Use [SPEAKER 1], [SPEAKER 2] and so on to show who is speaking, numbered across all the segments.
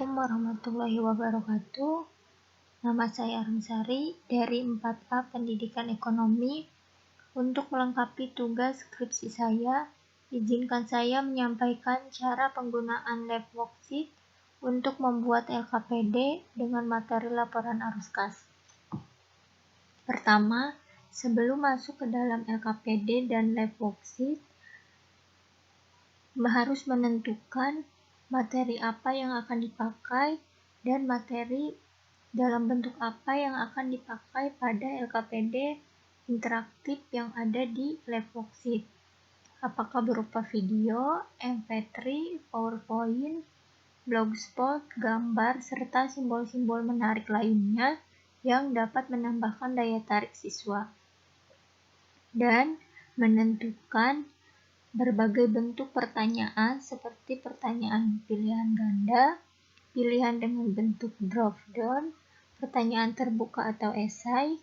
[SPEAKER 1] Assalamualaikum warahmatullahi wabarakatuh. Nama saya Armsari dari 4A Pendidikan Ekonomi. Untuk melengkapi tugas skripsi saya, izinkan saya menyampaikan cara penggunaan lab worksheet untuk membuat LKPD dengan materi laporan arus kas. Pertama, sebelum masuk ke dalam LKPD dan lab worksheet, harus menentukan materi apa yang akan dipakai dan materi dalam bentuk apa yang akan dipakai pada LKPD interaktif yang ada di lab worksheet. Apakah berupa video, MP3, PowerPoint, blogspot, gambar, serta simbol-simbol menarik lainnya yang dapat menambahkan daya tarik siswa. Dan menentukan berbagai bentuk pertanyaan seperti pertanyaan pilihan ganda, pilihan dengan bentuk drop down, pertanyaan terbuka atau esai,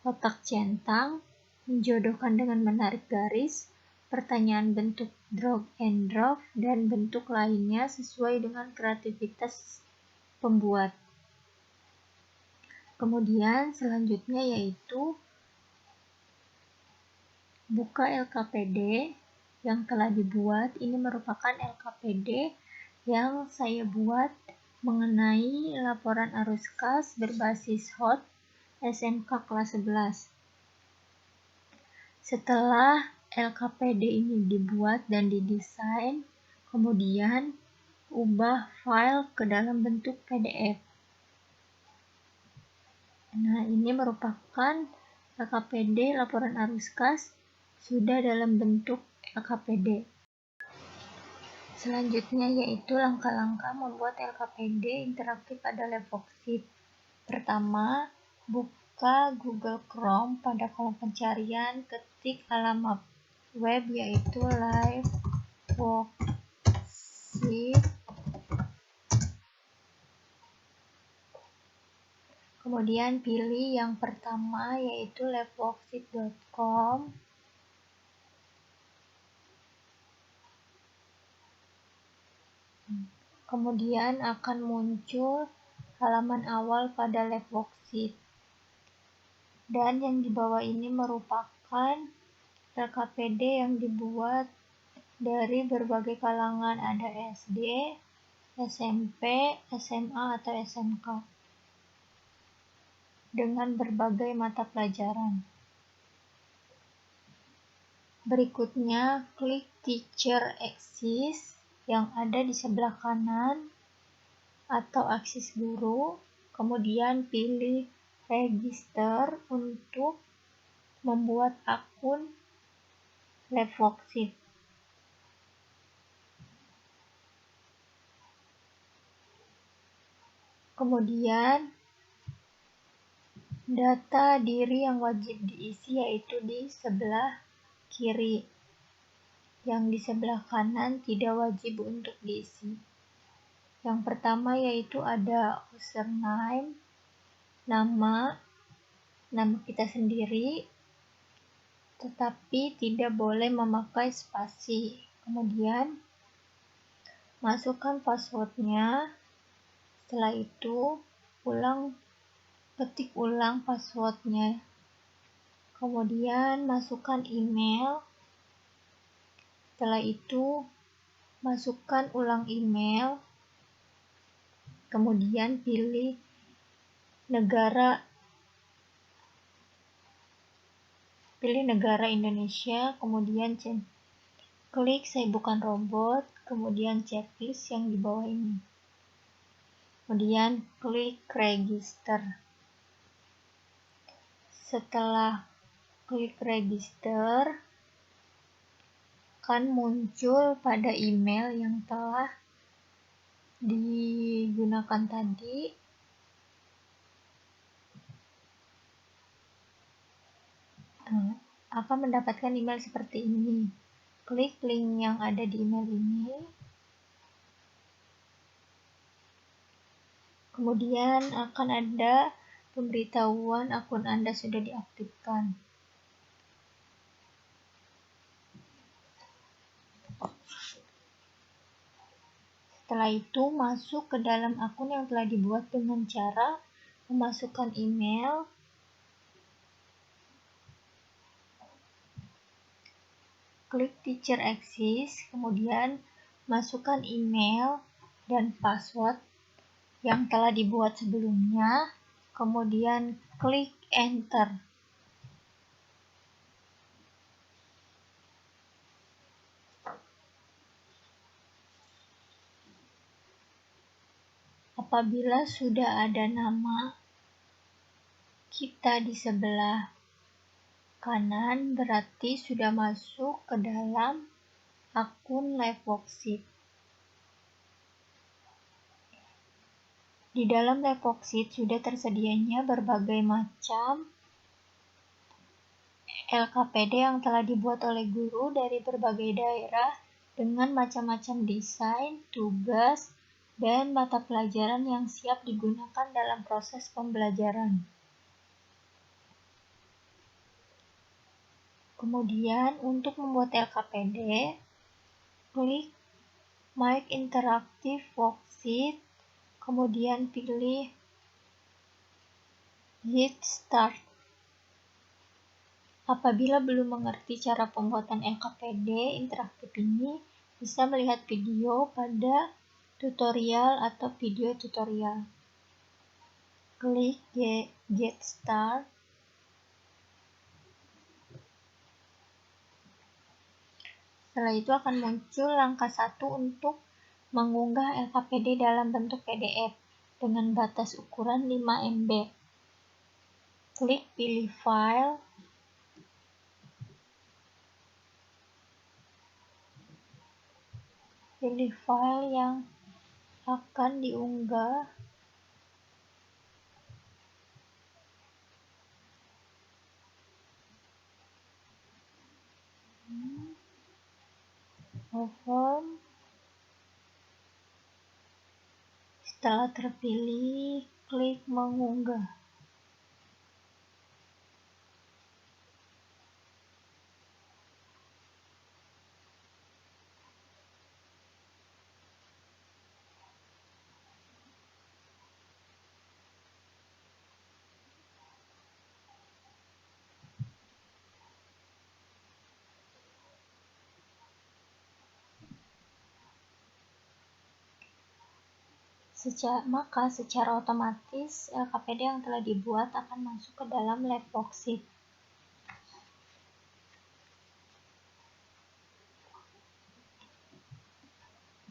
[SPEAKER 1] kotak centang, menjodohkan dengan menarik garis, pertanyaan bentuk drag and drop, dan bentuk lainnya sesuai dengan kreativitas pembuat. Kemudian selanjutnya yaitu buka LKPD yang telah dibuat. Ini merupakan LKPD yang saya buat mengenai laporan arus kas berbasis HOT SMK kelas 11. Setelah LKPD ini dibuat dan didesain, kemudian ubah file ke dalam bentuk PDF. Nah, ini merupakan LKPD laporan arus kas sudah dalam bentuk LKPD. Selanjutnya yaitu langkah-langkah membuat LKPD interaktif pada lab worksheet. Pertama, buka Google Chrome, pada kolom pencarian ketik alamat web yaitu live worksheet. Kemudian pilih yang pertama yaitu labworksheet.com. Kemudian akan muncul halaman awal pada lab worksheet. Dan yang di bawah ini merupakan LKPD yang dibuat dari berbagai kalangan, ada SD, SMP, SMA, atau SMK. Dengan berbagai mata pelajaran. Berikutnya, klik Teacher Axis yang ada di sebelah kanan atau aksis guru, kemudian pilih register untuk membuat akun lab worksheet. Kemudian data diri yang wajib diisi yaitu di sebelah kiri. Yang di sebelah kanan tidak wajib untuk diisi. Yang pertama yaitu ada username, nama kita sendiri, tetapi tidak boleh memakai spasi. Kemudian masukkan passwordnya. Setelah itu ketik ulang passwordnya. Kemudian masukkan email. Setelah itu masukkan ulang email. Kemudian pilih negara Indonesia, kemudian klik saya bukan robot, kemudian checklist yang di bawah ini. Kemudian klik register. Setelah klik register, akan muncul pada email yang telah digunakan tadi. Akan mendapatkan email seperti ini. Klik link yang ada di email ini. Kemudian akan ada pemberitahuan akun Anda sudah diaktifkan. Setelah itu masuk ke dalam akun yang telah dibuat dengan cara memasukkan email, klik Teacher Access, kemudian masukkan email dan password yang telah dibuat sebelumnya, kemudian klik Enter. Apabila sudah ada nama kita di sebelah kanan, berarti sudah masuk ke dalam akun Live Worksheet. Di dalam Live Worksheet sudah tersedianya berbagai macam LKPD yang telah dibuat oleh guru dari berbagai daerah dengan macam-macam desain, tugas, dan mata pelajaran yang siap digunakan dalam proses pembelajaran. Kemudian, untuk membuat LKPD, klik Make Interactive Worksheet, kemudian pilih Get Start. Apabila belum mengerti cara pembuatan LKPD interaktif ini, bisa melihat video pada tutorial atau video tutorial. Klik Get Start. Setelah itu akan muncul langkah 1 untuk mengunggah LKPD dalam bentuk PDF dengan batas ukuran 5 MB. Klik pilih file. Pilih file yang akan diunggah. Open. Setelah terpilih, klik mengunggah. Maka secara otomatis LKPD yang telah dibuat akan masuk ke dalam Live Worksheet.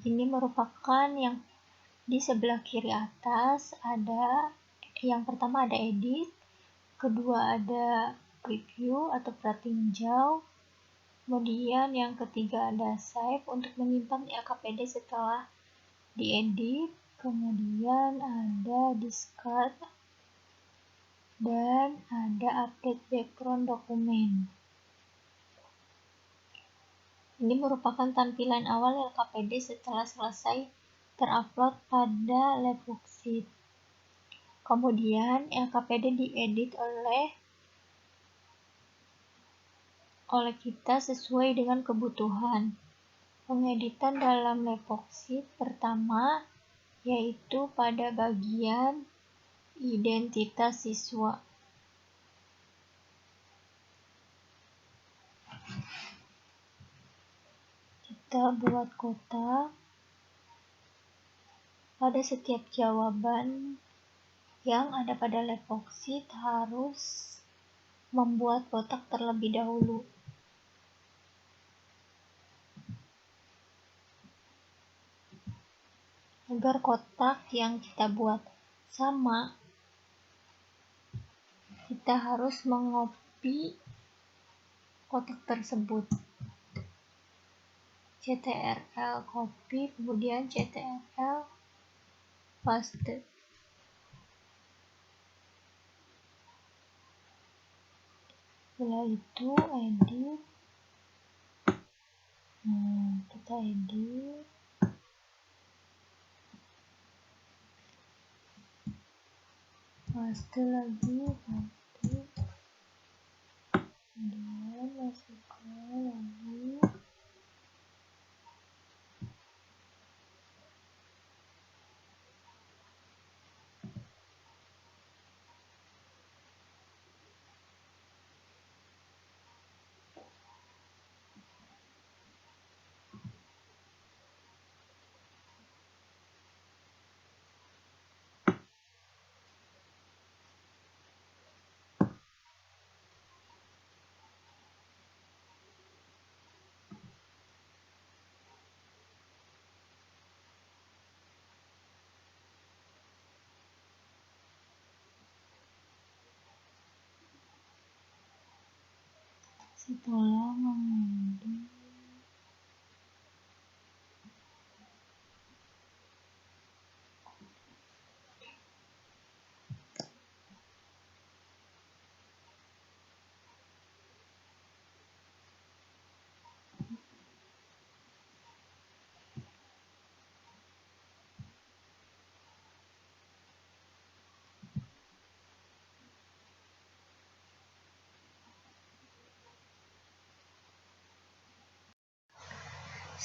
[SPEAKER 1] Ini merupakan yang di sebelah kiri atas ada yang pertama ada edit, kedua ada preview atau pratinjau, kemudian yang ketiga ada save untuk menyimpan LKPD setelah diedit, kemudian ada discard, dan ada update background dokumen. Ini merupakan tampilan awal LKPD setelah selesai terupload pada Live Worksheet. Kemudian LKPD diedit oleh kita sesuai dengan kebutuhan. Pengeditan dalam Live Worksheet pertama yaitu pada bagian identitas siswa. Kita buat kotak. Pada setiap jawaban yang ada pada Live Worksheet harus membuat kotak terlebih dahulu. Agar kotak yang kita buat sama, kita harus mengopi kotak tersebut. CTRL copy, kemudian CTRL paste. Setelah itu edit. Kita edit. Paste lagi, paste. Kemudian masukkan lagi. Setelah mengundi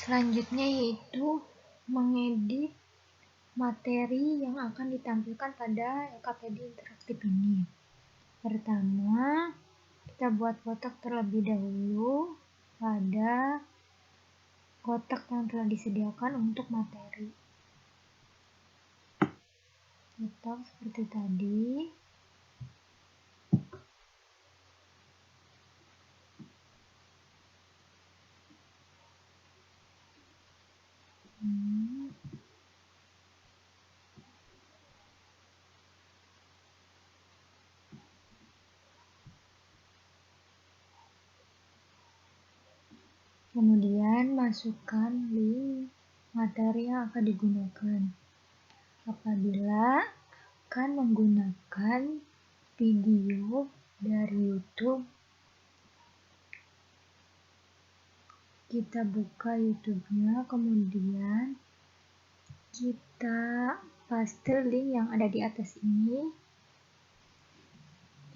[SPEAKER 1] selanjutnya yaitu mengedit materi yang akan ditampilkan pada LKPD interaktif ini. Pertama, kita buat kotak terlebih dahulu pada kotak yang telah disediakan untuk materi. Kotak seperti tadi. Kemudian masukkan link materi yang akan digunakan. Apabila akan menggunakan video dari YouTube, kita buka YouTube-nya, kemudian kita paste link yang ada di atas ini,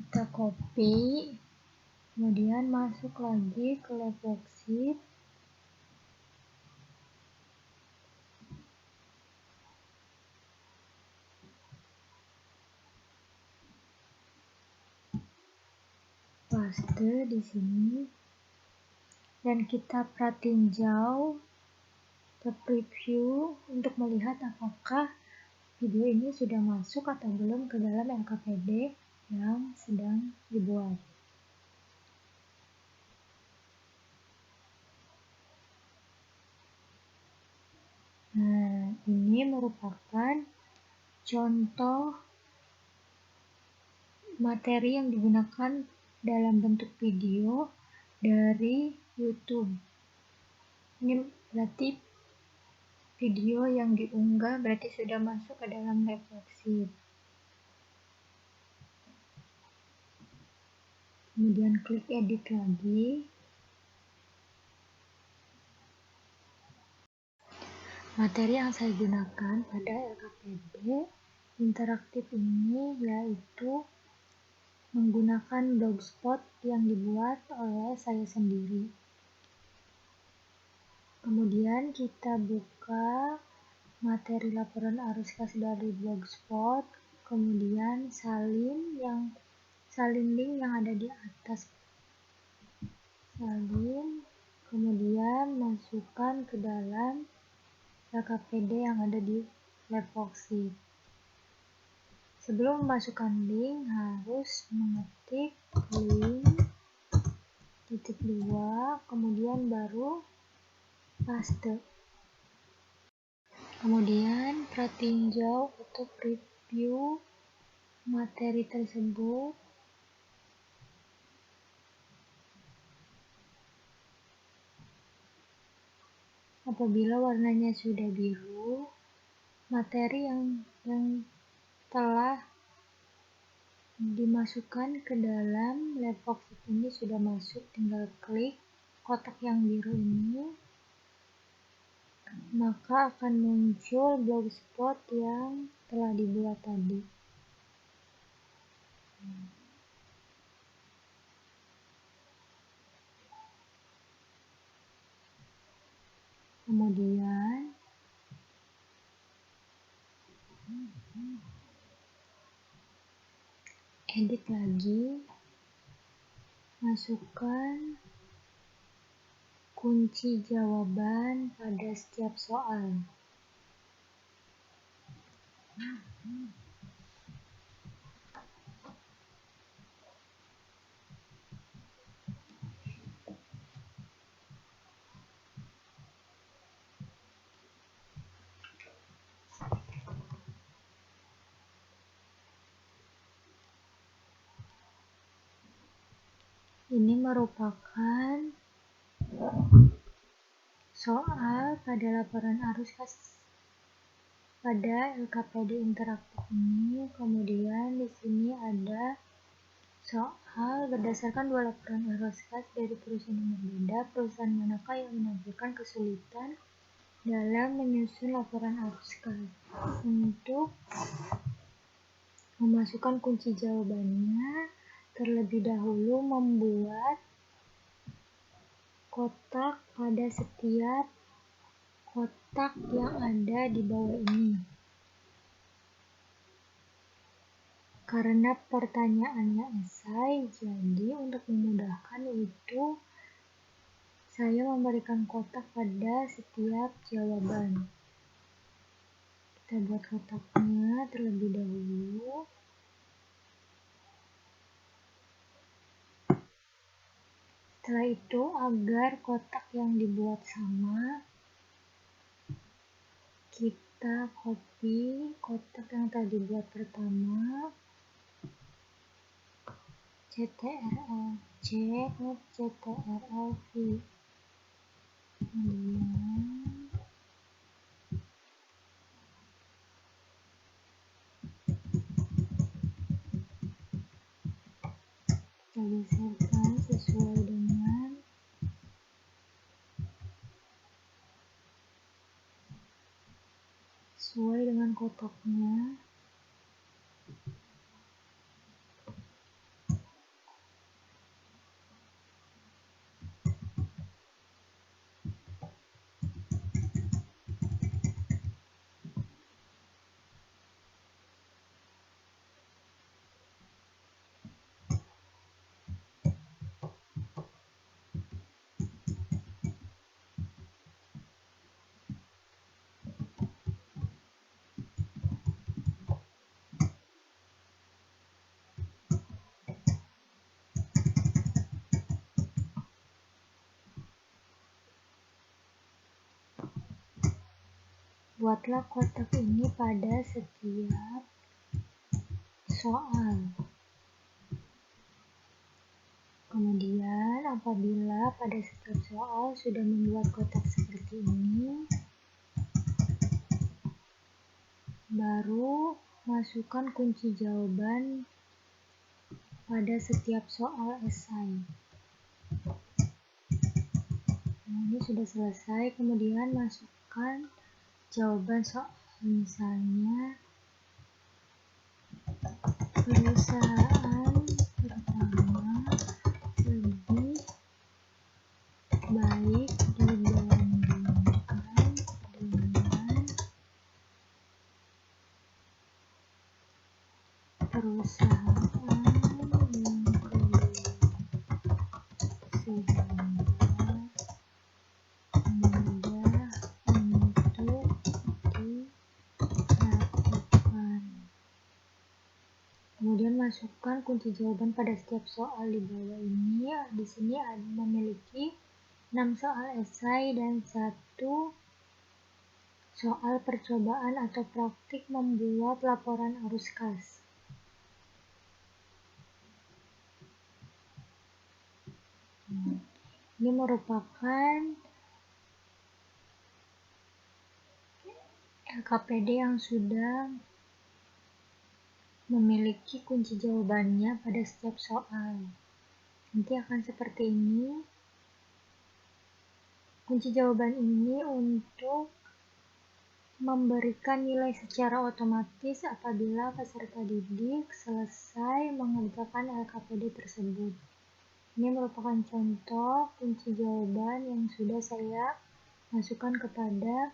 [SPEAKER 1] kita copy, kemudian masuk lagi ke live worksheet. Paste di sini dan kita pratinjau ke preview untuk melihat apakah video ini sudah masuk atau belum ke dalam LKPD yang sedang dibuat. Nah, ini merupakan contoh materi yang digunakan dalam bentuk video dari YouTube. Ini berarti video yang diunggah berarti sudah masuk ke dalam live worksheet. Kemudian klik edit lagi. Materi yang saya gunakan pada LKPD interaktif ini yaitu menggunakan blogspot yang dibuat oleh saya sendiri. Kemudian kita buka materi laporan arus kas dari blogspot, kemudian salin link yang ada di atas. Salin, kemudian masukkan ke dalam LKPD yang ada di live worksheet. Sebelum memasukkan link harus mengetik link .2, kemudian baru paste. Kemudian pratinjau untuk preview materi tersebut. Apabila warnanya sudah biru, materi yang telah dimasukkan ke dalam live worksheet ini sudah masuk, tinggal klik kotak yang biru ini, maka akan muncul blogspot yang telah dibuat tadi. Kemudian edit lagi, masukkan kunci jawaban pada setiap soal. Ini merupakan soal pada laporan arus kas pada LKPD interaktif ini. Kemudian di sini ada soal berdasarkan 2 laporan arus kas dari perusahaan yang berbeda, perusahaan manakah yang menampilkan kesulitan dalam menyusun laporan arus kas. Untuk memasukkan kunci jawabannya, terlebih dahulu membuat kotak pada setiap kotak yang ada di bawah ini. Karena pertanyaannya esai, jadi untuk memudahkan itu saya memberikan kotak pada setiap jawaban. Kita buat kotaknya terlebih dahulu. Setelah itu, agar kotak yang dibuat sama, kita copy kotak yang tadi buat pertama, CTRL-C, CTRL-V. Kemudian kita geserkan sesuai dengan kotaknya. Buatlah kotak ini pada setiap soal. Kemudian apabila pada setiap soal sudah membuat kotak seperti ini, baru masukkan kunci jawaban pada setiap soal esai. Nah, ini sudah selesai. Kemudian masukkan jawaban soal, misalnya perusahaan pertama lebih baik dibandingkan dengan perusahaan yang kedua, sehingga mudah untuk dilakukan. Kemudian masukkan kunci jawaban pada setiap soal di bawah ini. Di sini memiliki 6 soal esai dan 1 soal percobaan atau praktik membuat laporan arus kas. Ini merupakan LKPD yang sudah memiliki kunci jawabannya pada setiap soal. Nanti akan seperti ini. Kunci jawaban ini untuk memberikan nilai secara otomatis apabila peserta didik selesai mengerjakan LKPD tersebut. Ini merupakan contoh kunci jawaban yang sudah saya masukkan kepada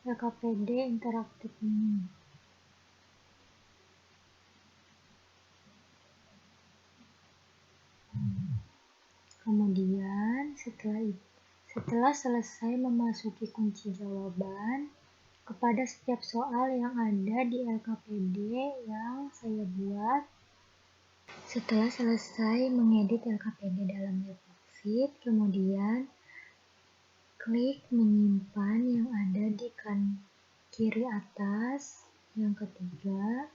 [SPEAKER 1] LKPD interaktif ini. Kemudian setelah selesai memasuki kunci jawaban kepada setiap soal yang ada di LKPD yang saya buat, setelah selesai mengedit LKPD dalam Worksheet, kemudian klik menyimpan yang ada di kiri atas yang ketiga.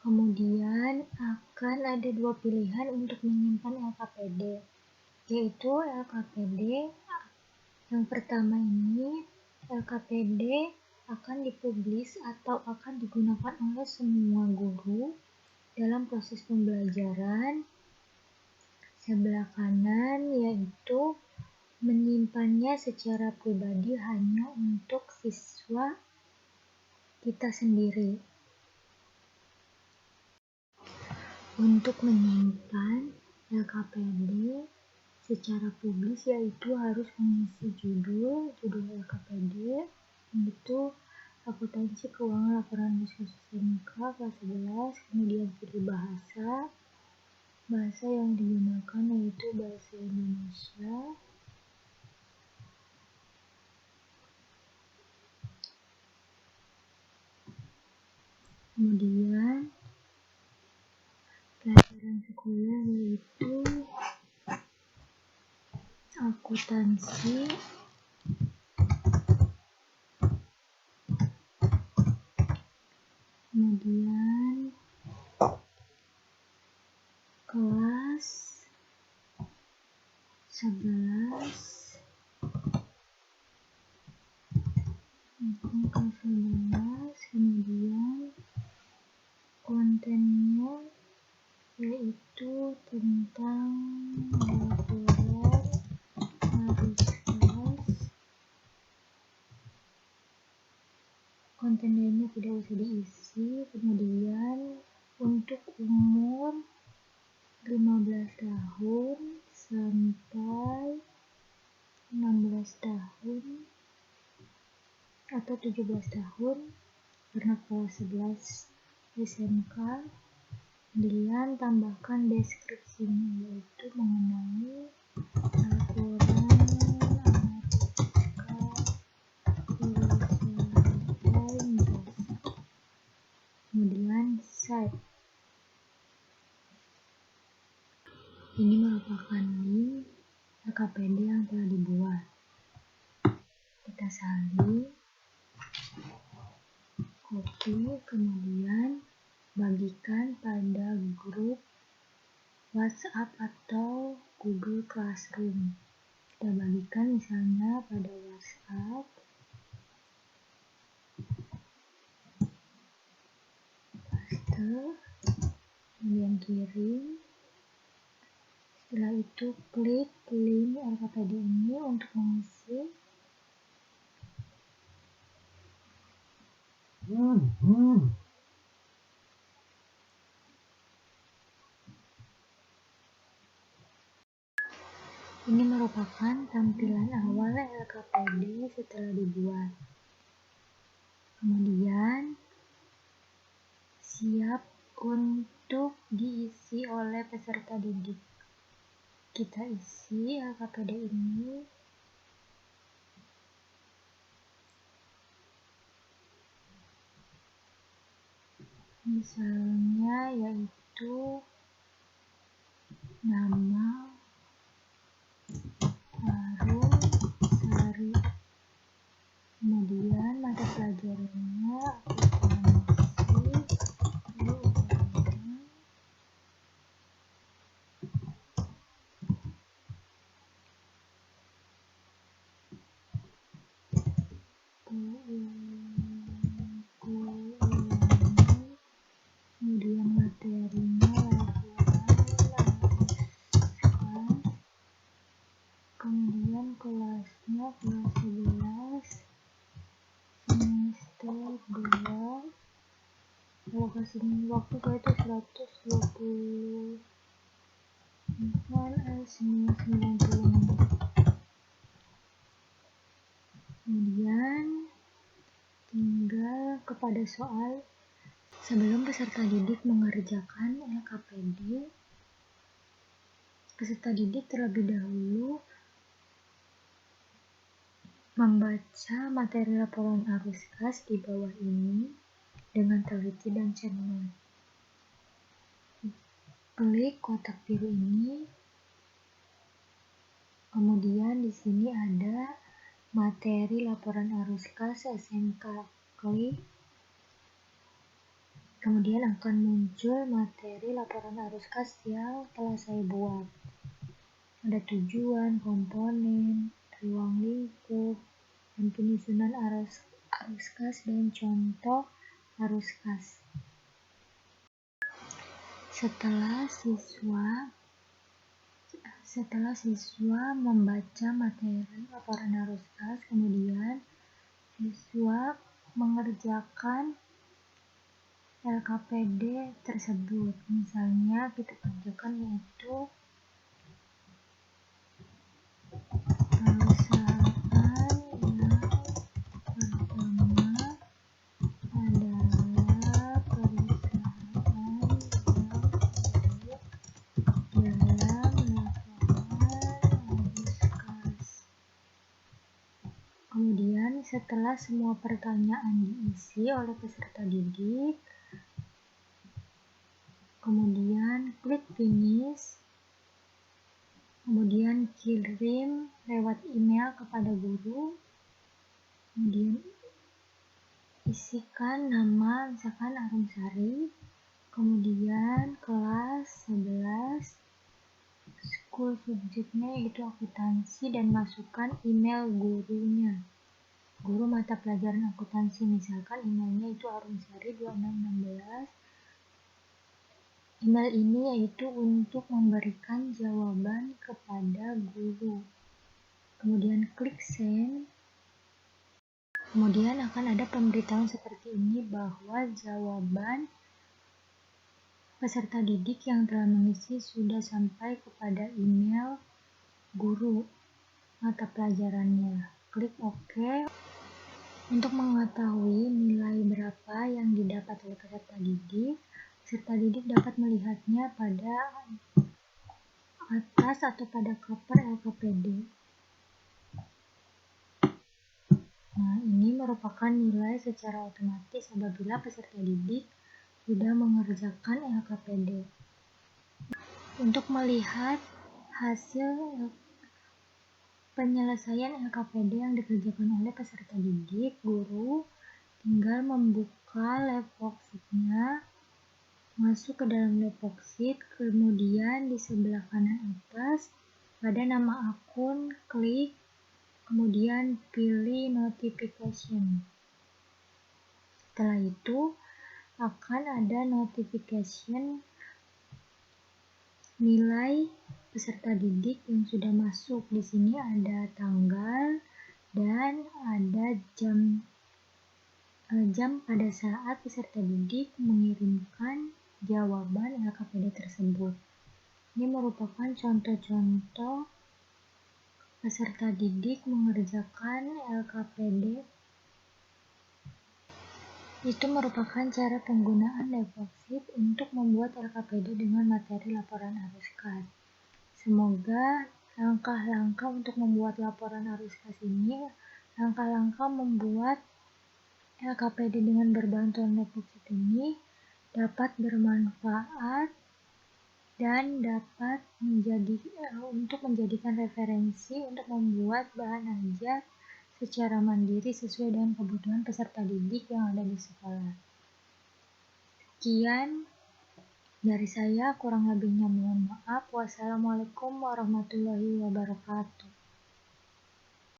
[SPEAKER 1] Kemudian akan ada dua pilihan untuk menyimpan LKPD, yaitu LKPD yang pertama ini, LKPD akan dipublis atau akan digunakan oleh semua guru dalam proses pembelajaran. Sebelah kanan yaitu menyimpannya secara pribadi hanya untuk siswa kita sendiri. Untuk menyimpan LKPD secara publis yaitu harus mengisi judul LKPD, yaitu akuntansi keuangan laporan khusus SMK kelas 11, kemudian ciri bahasa yang digunakan yaitu bahasa Indonesia, kemudian pelajaran sekolah yaitu akuntansi, kemudian kelas 11, kemudian kontennya yaitu tentang laporan arus kas. Konten lainnya tidak usah diisi. Kemudian untuk umur 15 tahun sampai 16 tahun atau 17 tahun karena kelas 11 SMK. Kemudian tambahkan deskripsinya yaitu mengenai laporan kemudian site. Ini merupakan link LKPD yang telah dibuat. Kita salin, copy, kemudian bagikan pada grup WhatsApp atau Google Classroom. Kita bagikan misalnya pada WhatsApp, paste, kemudian kirim. Setelah itu klik link LKPD ini untuk mengisi. Ini merupakan tampilan awal LKPD setelah dibuat. Kemudian siap untuk diisi oleh peserta didik. Kita isi LKPD ini. Misalnya yaitu nama Harum Sari. Kemudian mata pelajarannya akuntansi kemudian materinya kemudian kelasnya kelas 11 semester 2. Alokasi waktu saya itu 120 90 menit. Kemudian tinggal kepada soal. Sebelum peserta didik mengerjakan LKPD, peserta didik terlebih dahulu membaca materi laporan arus kas di bawah ini dengan teliti dan cermat. Klik kotak biru ini. Kemudian di sini ada materi laporan arus kas SMK. Klik. Kemudian akan muncul materi laporan arus kas yang telah saya buat. Ada tujuan, komponen, ruang lingkup, dan penyusunan arus kas dan contoh arus kas. Setelah siswa membaca materi laporan arus kas, kemudian siswa mengerjakan LKPD tersebut. Misalnya kita kerjakan yaitu perusahaan yang pertama adalah perusahaan yang dalam laporan arus kas. Kemudian setelah semua pertanyaan diisi oleh peserta didik, kemudian klik finish, kemudian kirim lewat email kepada guru, kemudian isikan nama, misalkan Arumsari, kemudian kelas 11, school subjeknya yaitu akuntansi, dan masukkan email gurunya, guru mata pelajaran akuntansi, misalkan emailnya itu arumsari2616. Email ini yaitu untuk memberikan jawaban kepada guru. Kemudian klik send. Kemudian akan ada pemberitahuan seperti ini bahwa jawaban peserta didik yang telah mengisi sudah sampai kepada email guru mata pelajarannya. Klik OK. Untuk mengetahui nilai berapa yang didapat oleh peserta didik dapat melihatnya pada atas atau pada cover LKPD. Nah, ini merupakan nilai secara otomatis apabila peserta didik sudah mengerjakan LKPD. Untuk melihat hasil penyelesaian LKPD yang dikerjakan oleh peserta didik, guru tinggal membuka lab worksheet-nya, masuk ke dalam lab worksheet, kemudian di sebelah kanan atas pada nama akun, klik, kemudian pilih notification. Setelah itu akan ada notification nilai peserta didik yang sudah masuk. Di sini ada tanggal dan ada jam pada saat peserta didik mengirimkan jawaban LKPD tersebut. Ini merupakan contoh-contoh peserta didik mengerjakan LKPD. Itu merupakan cara penggunaan lab worksheet untuk membuat LKPD dengan materi laporan arus kas. Semoga langkah-langkah untuk membuat laporan arus kas ini, langkah-langkah membuat LKPD dengan berbantuan lab worksheet ini dapat bermanfaat dan dapat untuk menjadikan referensi untuk membuat bahan ajar secara mandiri sesuai dengan kebutuhan peserta didik yang ada di sekolah. Sekian dari saya, kurang lebihnya mohon maaf. Wassalamualaikum warahmatullahi wabarakatuh.